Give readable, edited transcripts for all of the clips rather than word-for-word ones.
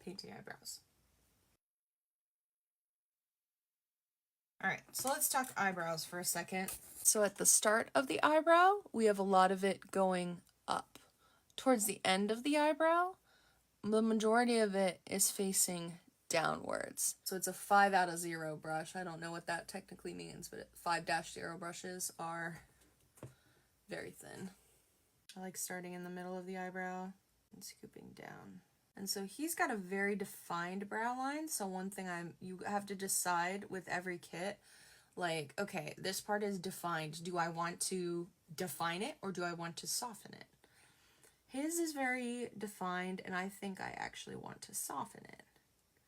painting eyebrows. Alright, so let's talk eyebrows for a second. So at the start of the eyebrow, we have a lot of it going up. Towards the end of the eyebrow, the majority of it is facing downwards. So it's a 5 out of 0 brush. I don't know what that technically means, but 5-0 brushes are very thin. I like starting in the middle of the eyebrow and scooping down. And so he's got a very defined brow line. So one thing you have to decide with every kit, like, okay, this part is defined. Do I want to define it or do I want to soften it? His is very defined, and I think I actually want to soften it.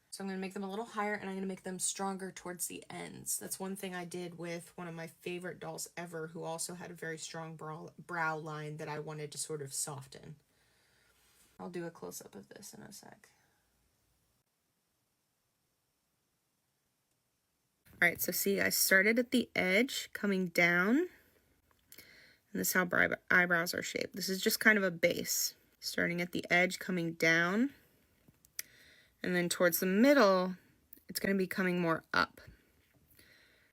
So I'm going to make them a little higher, and I'm going to make them stronger towards the ends. That's one thing I did with one of my favorite dolls ever, who also had a very strong brow line that I wanted to sort of soften. I'll do a close-up of this in a sec. Alright, so see, I started at the edge, coming down. And this is how eyebrows are shaped. This is just kind of a base. Starting at the edge, coming down. And then towards the middle, it's going to be coming more up.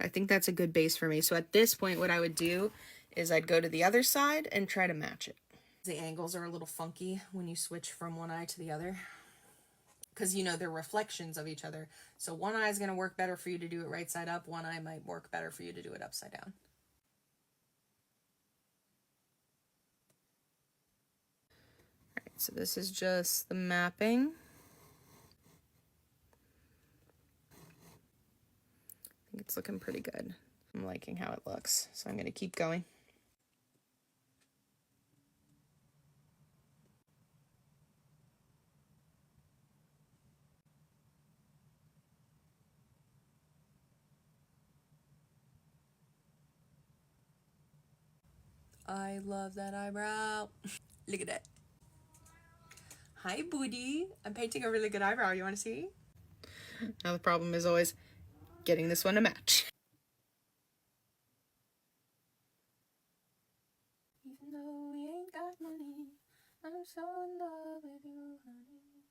I think that's a good base for me. So at this point, what I would do is I'd go to the other side and try to match it. The angles are a little funky when you switch from one eye to the other, because, you know, they're reflections of each other. So one eye is going to work better for you to do it right side up. One eye might work better for you to do it upside down. All right, so this is just the mapping. I think it's looking pretty good. I'm liking how it looks, so I'm going to keep going. I love that eyebrow. Look at that. Hi, booty. I'm painting a really good eyebrow. You want to see? Now the problem is always getting this one to match. Even though we ain't got money, I'm so in love with you, honey.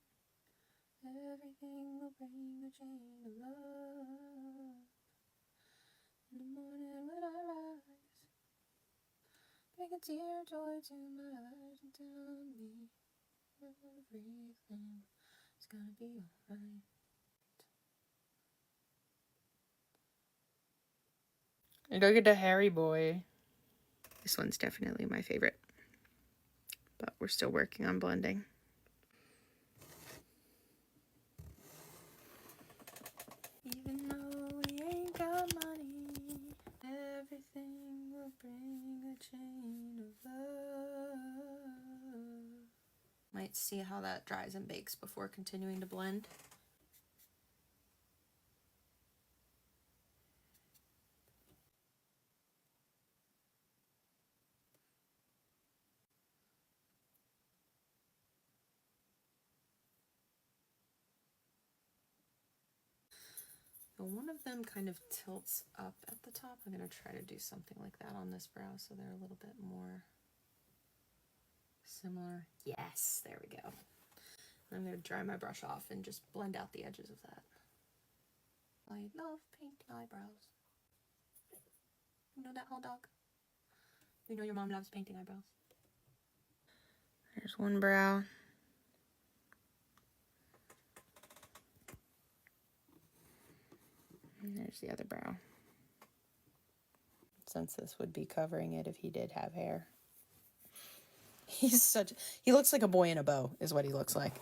Everything will bring a chain of love. In the morning when I rise, bring a tear of joy to my eyes and tell me everything is gonna be alright. Look at the hairy boy. This one's definitely my favorite, but we're still working on blending. Even though we ain't got money, everything will bring a chain of love. Might see how that dries and bakes before continuing to blend. One of them kind of tilts up at the top. I'm going to try to do something like that on this brow so they're a little bit more similar. Yes, there we go. I'm going to dry my brush off and just blend out the edges of that. I love painting eyebrows. You know that, hot dog? You know your mom loves painting eyebrows. There's one brow. And there's the other brow. Since this would be covering it if he did have hair. He looks like a boy in a bow, is what he looks like.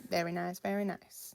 Very nice, very nice.